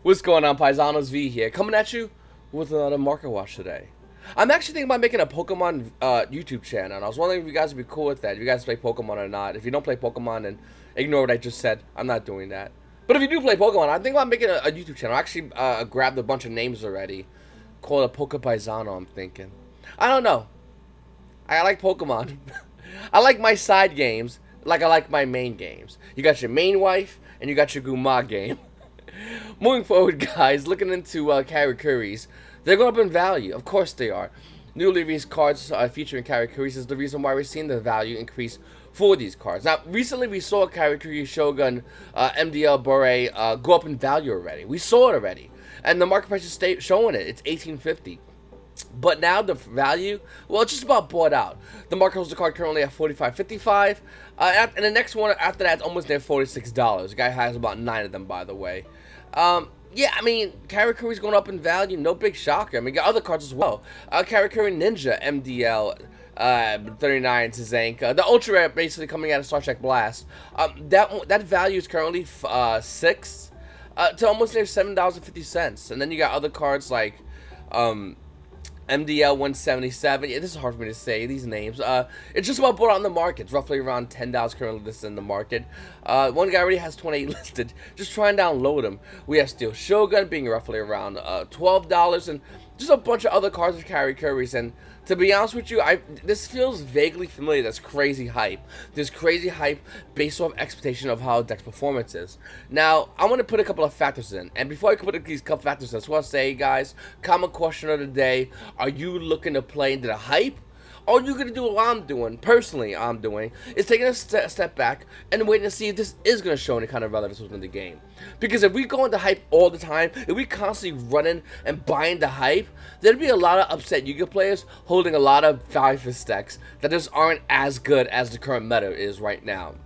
What's going on, Paisanos? V here, coming at you with another market watch today. I'm actually thinking about making a Pokemon YouTube channel, and I was wondering if you guys would be cool with that. If you guys play Pokemon or not. If you don't play Pokemon, then ignore what I just said. I'm not doing that. But if you do play Pokemon, I think about making a YouTube channel. I actually grabbed a bunch of names already. Called a Paisano, I'm thinking. I don't know. I like Pokemon. I like my side games like I like my main games. You got your main wife, and you got your Guma game. Moving forward, guys, looking into Karakuris, they're going up in value. Of course they are. Newly released cards featuring Karakuris is the reason why we're seeing the value increase for these cards. Now, recently we saw Karakuri Shogun MDL Bore go up in value already. We saw it already. And the market price is showing it. It's 1850. But now the value, well, it's just about bought out. The market holds the card currently at $45.55, and the next one after that is almost near $46. The guy has about 9 of them, by the way. Yeah, I mean, Karakuri's going up in value, no big shocker. I mean, got other cards as well. Karakuri Ninja MDL 39 Zanka, the Ultra Rare, basically coming out of Star Trek Blast. That value is currently 6 to almost near $7.50, and then you got other cards like MDL 177. Yeah, this is hard for me to say, these names. It's just about bought on the market. It's roughly around $10 currently listed in the market. One guy already has 28 listed. Just try and download them. We have Steel Shogun being roughly around $12, and just a bunch of other cards with Karakuris. And to be honest with you, this feels vaguely familiar. That's crazy hype. There's crazy hype based off expectation of how deck's performance is. Now, I want to put a couple of factors in. And before I put these couple factors in, I just want to say, guys, common question of the day, are you looking to play into the hype? All you're going to do what I'm doing, personally I'm doing, is taking a step back and waiting to see if this is going to show any kind of relevance within the game. Because if we go into hype all the time, if we constantly running and buying the hype, there'd be a lot of upset Yu-Gi-Oh players holding a lot of 5-fist decks that just aren't as good as the current meta is right now.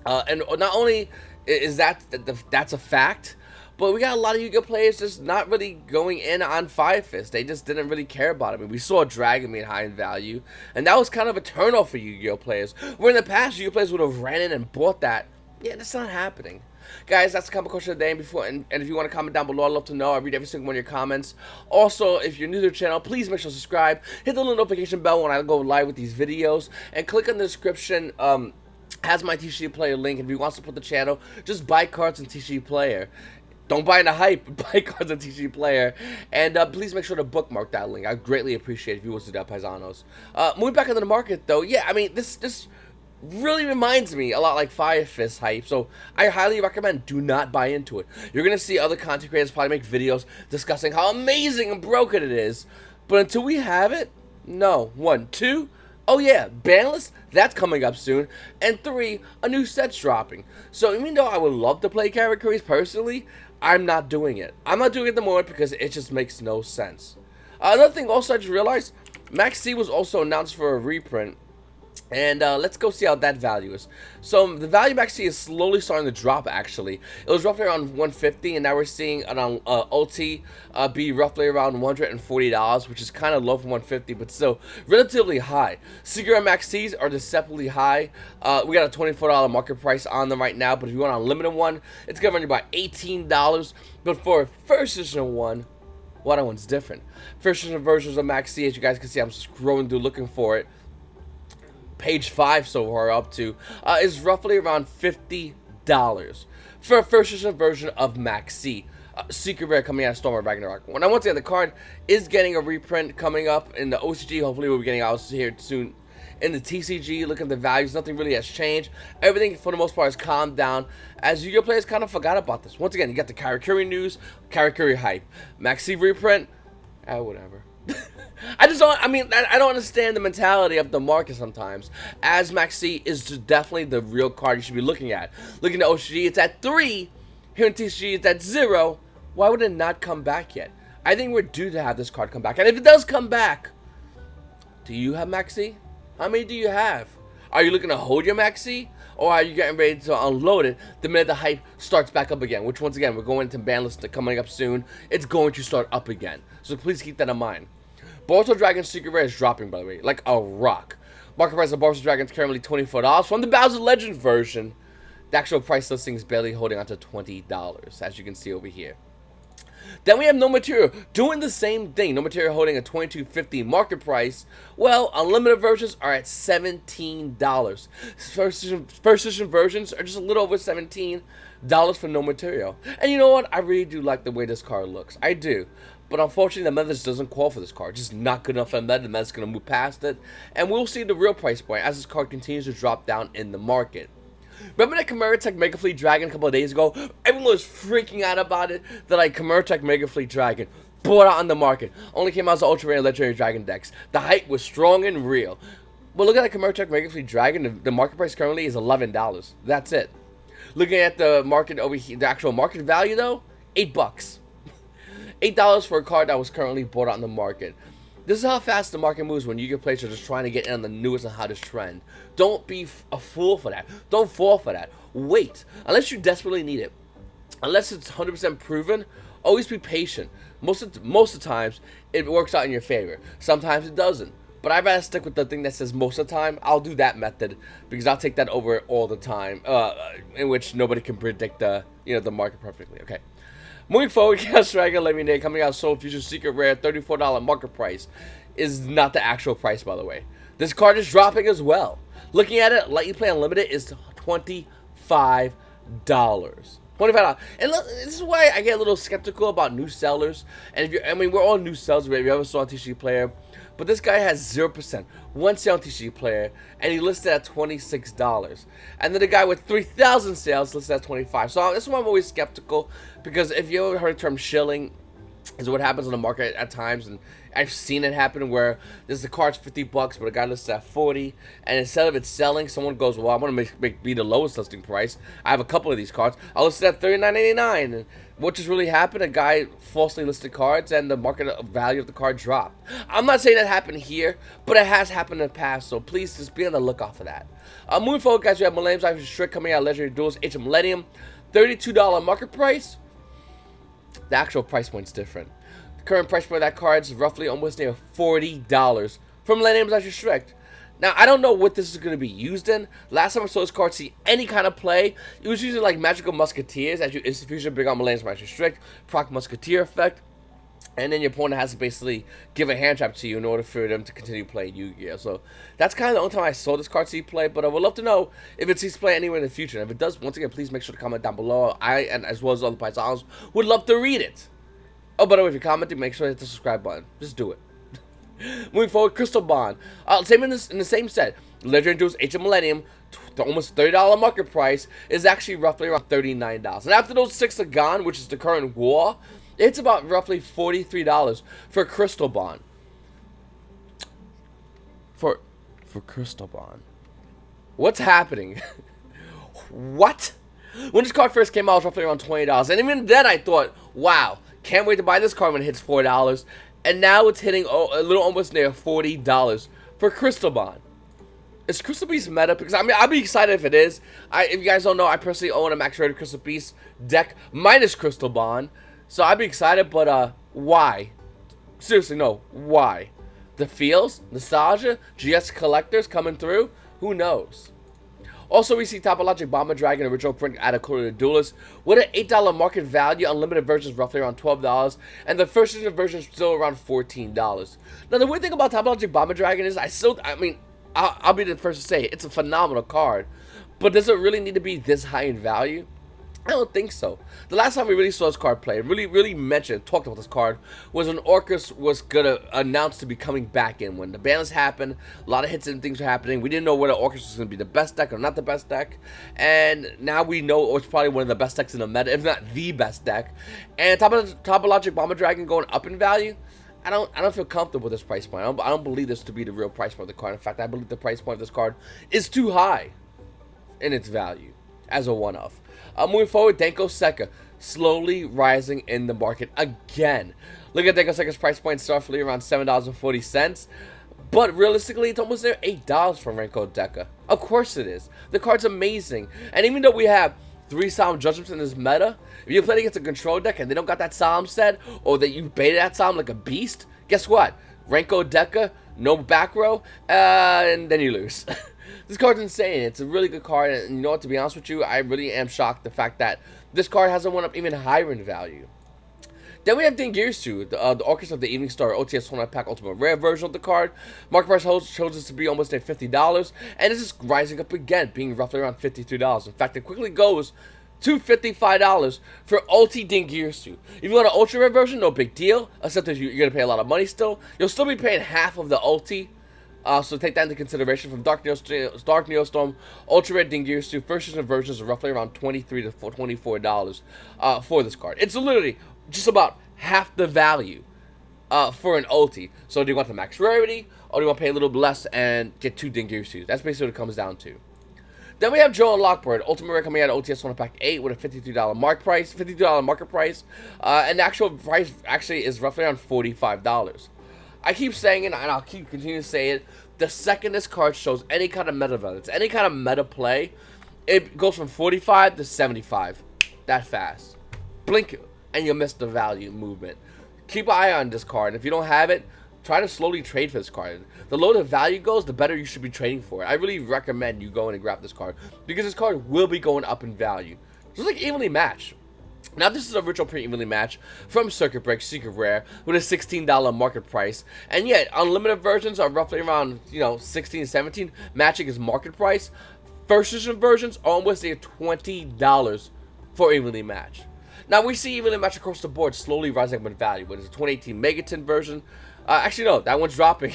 And not only is that's a fact, but we got a lot of Yu-Gi-Oh players just not really going in on 5-fist. They just didn't really care about it. I mean, we saw Dragon being high in value, and that was kind of a turnoff for Yu-Gi-Oh players. Where in the past, Yu-Gi-Oh players would have ran in and bought that. Yeah, that's not happening. Guys, that's the comment question of the day. And if you want to comment down below, I'd love to know. I read every single one of your comments. Also, if you're new to the channel, please make sure to subscribe. Hit the little notification bell when I go live with these videos. And click on the description. Has my TCG Player link. And if you want to support the channel, just buy cards in TCG Player. Don't buy in the hype, buy cards on TCG Player. And please make sure to bookmark that link. I greatly appreciate it if you would do that, Paisanos. Moving back into the market, though, yeah, I mean, this really reminds me a lot like 5-fist hype, so I highly recommend do not buy into it. You're going to see other content creators probably make videos discussing how amazing and broken it is, but until we have it, no. 1, 2, oh yeah, banlist, that's coming up soon. And 3, a new set's dropping. So even though I would love to play Karakuris personally, I'm not doing it. I'm not doing it at the moment because it just makes no sense. Another thing also I just realized, Max C was also announced for a reprint. And let's go see how that value is. So the value of Max C is slowly starting to drop, actually. It was roughly around 150, and now we're seeing it on OT be roughly around $140, which is kind of low for 150, but still relatively high. Secret Max C's are deceptively high. We got a $24 market price on them right now, but if you want an unlimited one, it's going to run you about $18. But for a first edition one, well, that one's different. First edition versions of Max C, as you guys can see, I'm scrolling through looking for it. Page 5 so far up to is roughly around $50 for a first edition version of Max C. Secret Rare coming out of Storm of Ragnarok. When I once again, the card is getting a reprint coming up in the OCG. Hopefully, we'll be getting out here soon. In the TCG, look at the values. Nothing really has changed. Everything, for the most part, has calmed down. As Yu-Gi-Oh players kind of forgot about this. Once again, you got the Karakuri news, Karakuri hype, Max C reprint. Whatever. I don't understand the mentality of the market sometimes. As Max C is definitely the real card you should be looking at. Looking at OCG, it's at 3. Here in TCG, it's at 0. Why would it not come back yet? I think we're due to have this card come back. And if it does come back, do you have Max C? How many do you have? Are you looking to hold your Max C? Or are you getting ready to unload it the minute the hype starts back up again? Which, once again, we're going into banlist coming up soon. It's going to start up again. So please keep that in mind. Boruto Dragon Secret Rare is dropping, by the way, like a rock. Market price of Boruto Dragon is currently $24 from the Bowser Legends version. The actual price listing is barely holding on to $20, as you can see over here. Then we have No Material doing the same thing. No Material holding a $22.50 market price. Well, unlimited versions are at $17. First edition versions are just a little over $17 for No Material. And you know what? I really do like the way this card looks. I do. But unfortunately, the meta doesn't call for this card. Just not good enough for the meta. The meta's going to move past it. And we'll see the real price point as this card continues to drop down in the market. Remember that Karakuri Mega Fleet Dragon a couple of days ago? Everyone was freaking out about it. That like Karakuri Mega Fleet Dragon bought out on the market. Only came out as Ultra Rare and Legendary Dragon decks. The hype was strong and real. But look at that Karakuri Mega Fleet Dragon. The market price currently is $11. That's it. Looking at the market over here, the actual market value though, $8. $8 for a card that was currently bought out on the market. This is how fast the market moves when you get players are just trying to get in on the newest and hottest trend. Don't be a fool for that. Don't fall for that. Wait. Unless you desperately need it. Unless it's 100% proven, always be patient. Most of the times, it works out in your favor. Sometimes it doesn't. But I'd rather stick with the thing that says most of the time. I'll do that method because I'll take that over all the time, in which nobody can predict the market perfectly. Okay. Moving forward, Chaos Dragon Lemonade coming out Soul Fusion Secret Rare, $34 market price is not the actual price, by the way. This card is dropping as well. Looking at it, Let You Play Unlimited is $25. $25. And this is why I get a little skeptical about new sellers. And we're all new sellers. If you ever saw a TCG player. But this guy has 0%, one sale on TCG player, and he listed at $26. And then the guy with 3,000 sales listed at $25. So this is why I'm always skeptical, because if you ever heard the term shilling, is what happens on the market at times, and I've seen it happen where there's the card's $50, but a guy listed at $40, and instead of it selling, someone goes, well, I want to be the lowest listing price. I have a couple of these cards. I'll list it at $39.89, and what just really happened? A guy falsely listed cards, and the market value of the card dropped. I'm not saying that happened here, but it has happened in the past, so please just be on the lookout for that. Moving forward, guys, we have Millennium's Irish Strict coming out, Legendary Duels, Age of Millennium, $32 market price. The actual price point's different. The current price point of that card is roughly almost near $40 from Millennium's Irish Strict. Now, I don't know what this is going to be used in. Last time I saw this card see any kind of play, it was using like Magical Musketeers as you instant fusion, bring out Millennium's Irish Strict, proc Musketeer effect, and then your opponent has to basically give a hand trap to you in order for them to continue playing Yu-Gi-Oh! So that's kind of the only time I saw this card see play, but I would love to know if it sees play anywhere in the future. And if it does, once again, please make sure to comment down below. I, and as well as other Paisanos, would love to read it. Oh, by the way, if you're commenting, make sure to hit the subscribe button. Just do it. Moving forward, Crystal Bond. Same in the same set. Legendary Duels Age of Millennium, almost $30 market price, is actually roughly around $39. And after those 6 are gone, which is the current war, it's about roughly $43 for Crystal Bond. For Crystal Bond. What's happening? What? When this card first came out, it was roughly around $20. And even then I thought, wow, can't wait to buy this card when it hits $4. And now it's hitting a little almost near $40 for Crystal Bond. Is Crystal Beast meta? Because I mean, I'll be excited if it is. If you guys don't know, I personally own a Max Rated Crystal Beast deck minus Crystal Bond. So I'd be excited, but why? Seriously, no. Why? The feels? Nostalgia? GS collectors coming through? Who knows? Also, we see Topologic Bomber Dragon original print at a Karakuri Duelist with an $8 market value. Unlimited version is roughly around $12, and the first edition version is still around $14. Now, the weird thing about Topologic Bomber Dragon is I'll be the first to say it's a phenomenal card, but does it really need to be this high in value? I don't think so. The last time we really saw this card play, really talked about this card, was when Orcus was gonna announce to be coming back in. When the banlist happened, a lot of hits and things were happening. We didn't know whether Orcus was gonna be the best deck or not the best deck, and now we know it's probably one of the best decks in the meta, if not the best deck. And Topologic Bomber Dragon going up in value, I don't feel comfortable with this price point. I don't believe this to be the real price point of the card. In fact, I believe the price point of this card is too high in its value as a one-off. Moving forward, Denko Sekka slowly rising in the market again. Look at Denko Sekka's price point, roughly around $7.40. But realistically, it's almost there $8 from Renko Deca. Of course it is. The card's amazing. And even though we have 3 Solemn Judgments in this meta, if you're playing against a control deck and they don't got that Solemn set, or that you baited that Solemn like a beast, guess what? Renko Deca, no back row, and then you lose. This card's insane. It's a really good card, and you know what, to be honest with you, I really am shocked the fact that this card hasn't went up even higher in value. Then we have Dingirsu, the Orchestra of the Evening Star OTS Tournament Pack Ultimate Rare version of the card. Market price shows this to be almost at $50, and this is rising up again, being roughly around $53. In fact, it quickly goes to $55 for Ulti Dingirsu. If you want an Ultra Rare version, no big deal, except that you're going to pay a lot of money still. You'll still be paying half of the Ulti. So take that into consideration. From Dark Neostorm, Ultra Red Dingirsu, first edition versions are roughly around $23 to $24 for this card. It's literally just about half the value for an ulti. So do you want the max rarity, or do you want to pay a little bit less and get 2 Dingirsus? That's basically what it comes down to. Then we have Joe and Lockbird, Ultimate Rare coming out of OTS Tournament Pack 8 with a $52 market price, and the actual price actually is roughly around $45. I keep saying it, and I'll keep continuing to say it. The second this card shows any kind of meta relevance, any kind of meta play, it goes from 45 to 75. That fast. Blink and you'll miss the value movement. Keep an eye on this card. If you don't have it, try to slowly trade for this card. The lower the value goes, the better you should be trading for it. I really recommend you go in and grab this card, because this card will be going up in value. So it's like evenly matched. Now, this is a virtual pretty evenly match from Circuit Break Secret Rare with a $16 market price, and yet unlimited versions are roughly around, you know, 16, 17, matching his market price. First edition versions are almost at $20 for evenly match. Now, we see evenly match across the board slowly rising up in value. But it's a 2018 Megaton version. Actually, no, that one's dropping.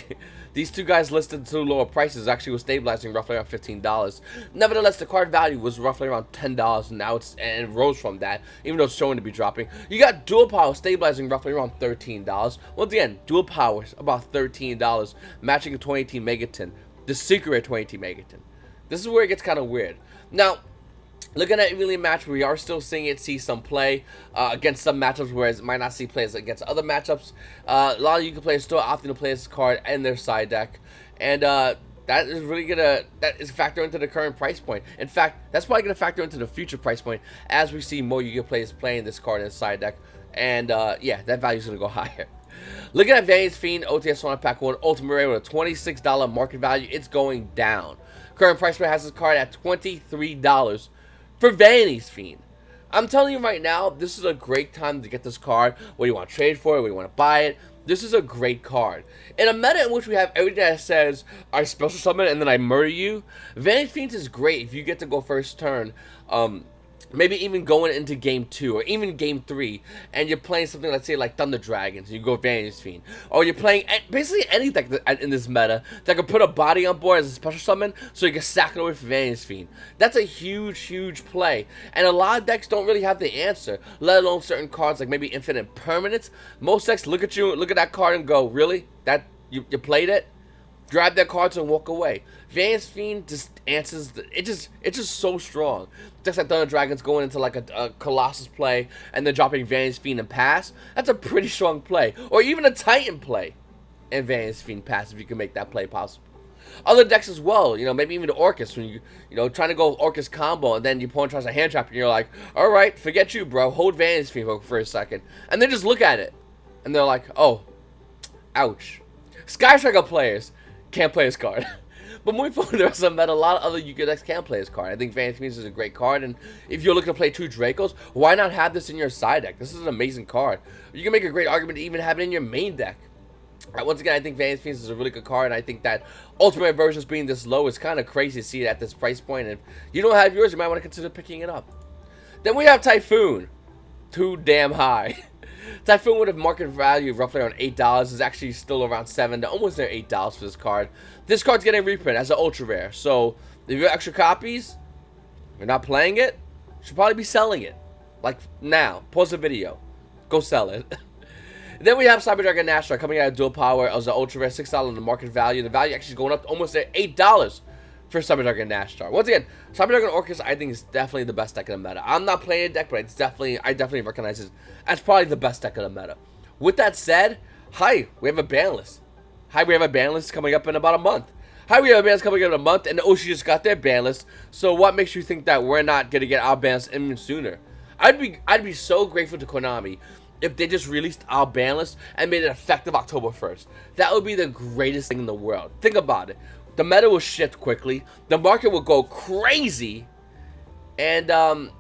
These two guys listed to lower prices actually was stabilizing roughly around $15. Nevertheless, the card value was roughly around $10, and now it rose from that, even though it's showing to be dropping. You got Dual Power stabilizing roughly around $13. Once again, Dual Power about $13, matching a 2018 Megaton, the Secret Rare 2018 Megaton. This is where it gets kind of weird. Now, looking at evenly match, we are still seeing it see some play against some matchups, whereas it might not see plays against other matchups. A lot of players still opting to play this card in their side deck, and that is really that is factor into the current price point. In fact, that's probably gonna factor into the future price point as we see more Yu-Gi-Oh players playing this card in the side deck, and yeah, that value is gonna go higher. Looking at Vanity's Fiend OTS Tournament Pack 1 Ultimate Rare with a $26 market value, it's going down. Current price point has this card at $23. For Vanity's Fiend. I'm telling you right now, this is a great time to get this card. Whether you want to trade for it, whether you want to buy it, this is a great card. In a meta in which we have everything that says, I special summon and then I murder you, Vanity's Fiend is great if you get to go first turn. Maybe even going into game 2 or even game 3, and you're playing something, let's say like Thunder Dragons, and you go Vanity's Fiend, or you're playing basically any deck in this meta that can put a body on board as a special summon, so you can sack it away for Vanity's Fiend. That's a huge play, and a lot of decks don't really have the answer, let alone certain cards like maybe Infinite Permanence. Most decks look at that card and go, really? That you played it? Grab their cards and walk away. Vanity's Fiend just answers. It's just so strong. Just like Thunder Dragons going into like a Colossus play and then dropping Vanity's Fiend and pass. That's a pretty strong play. Or even a Titan play and Vanity's Fiend pass if you can make that play possible. Other decks as well, you know, maybe even the Orcus, when you know, trying to go Orcus combo and then your opponent tries a hand trap and you're like, alright, forget you, bro. Hold Vanity's Fiend for a second. And they just look at it and they're like, oh, ouch. Sky Striker players can't play this card. But moving forward, there's a lot of other Yu-Gi-Oh decks can play this card. I think Vanity's Fiend is a great card, and if you're looking to play 2 Dracos, why not have this in your side deck? This is an amazing card. You can make a great argument to even have it in your main deck. Once again, I think Vanity's Fiend is a really good card, and I think that Ultimate versions being this low is kind of crazy to see it at this price point. And if you don't have yours, you might want to consider picking it up. Then we have Typhoon. Too damn high. Typhoon with a market value of roughly around $8 is actually still around $7 to almost near $8 for this card. This card's getting a reprint as an ultra rare, so if you have extra copies, you're not playing it, you should probably be selling it. Like now, pause the video, go sell it. Then we have Cyber Dragon National coming out of Dual Power as an ultra rare, $6 in the market value. The value actually is going up to almost at $8 for Cyber Dragon Nashtar. Once again, Cyber Dragon Orcus I think is definitely the best deck in the meta. I'm not playing a deck, but I definitely recognize it as probably the best deck in the meta. With that said, hi, we have a ban list. Hi, we have a ban list coming up in about a month. Hi, we have a ban list coming up in a month, and Oshi just got their ban list. So what makes you think that we're not gonna get our bans in sooner? I'd be so grateful to Konami if they just released our ban list and made it effective October 1st. That would be the greatest thing in the world. Think about it. The meta will shift quickly. The market will go crazy. And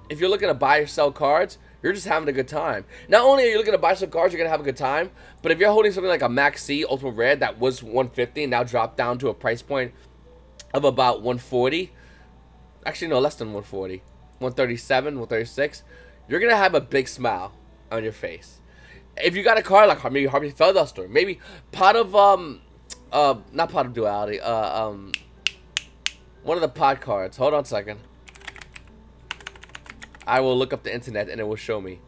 if you're looking to buy or sell cards, you're just having a good time. Not only are you looking to buy some cards, you're going to have a good time, but if you're holding something like a Max C Ultimate Rare that was 150 and now dropped down to a price point of about 140, actually no, less than 140, 137, 136, you're going to have a big smile on your face. If you got a card like maybe Harvey Featherduster, maybe Pot of, not Pot of Duality, one of the pod cards. Hold on a second. I will look up the internet and it will show me.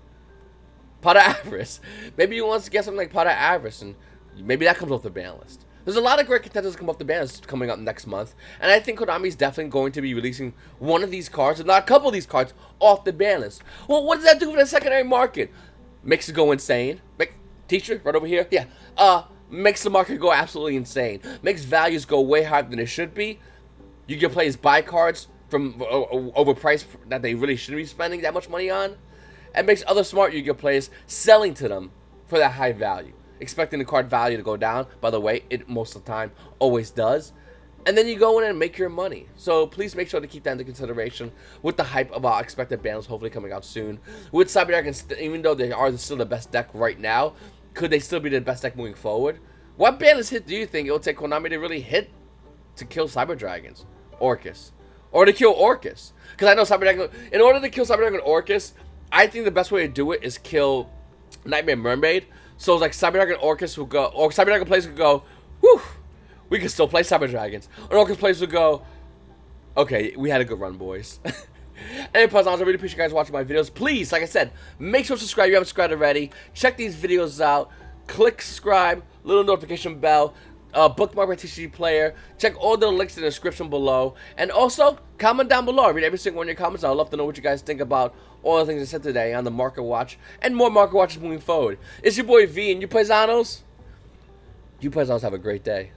Pot of Avarice. Maybe you want to get something like Pot of Avarice, and maybe that comes off the ban list. There's a lot of great contenders that come off the ban list coming up next month, and I think Konami is definitely going to be releasing one of these cards, if not a couple of these cards, off the ban list. Well, what does that do for the secondary market? Makes it go insane. Teacher, right over here? Yeah. Makes the market go absolutely insane. Makes values go way higher than it should be. You can players buy cards from overpriced that they really shouldn't be spending that much money on, and makes other smart Yu-Gi-Oh players selling to them for that high value, expecting the card value to go down. By the way, it most of the time always does. And then you go in and make your money. So please make sure to keep that into consideration with the hype about expected bans hopefully coming out soon. With Cyber Dragons, even though they are still the best deck right now, could they still be the best deck moving forward? What banlist hit do you think it will take Konami to really hit to kill Cyber Dragons? Orcus. Or to kill Orcus. Because I know Cyber Dragon, in order to kill Cyber Dragon Orcus, I think the best way to do it is kill Nightmare Mermaid. So it's like Cyber Dragon Orcus will go, or Cyber Dragon players will go, whew, we can still play Cyber Dragons. Or Orcus players will go, okay, we had a good run, boys. Anyway, Paisano, I really appreciate you guys watching my videos. Please, like I said, make sure to subscribe if you haven't subscribed already. Check these videos out. Click subscribe, little notification bell. Bookmark my TCG player. Check all the links in the description below. And also, comment down below. I read every single one of your comments. I'd love to know what you guys think about all the things I said today on the Market Watch and more Market Watches moving forward. It's your boy V, and you Paisanos. You Paisanos have a great day.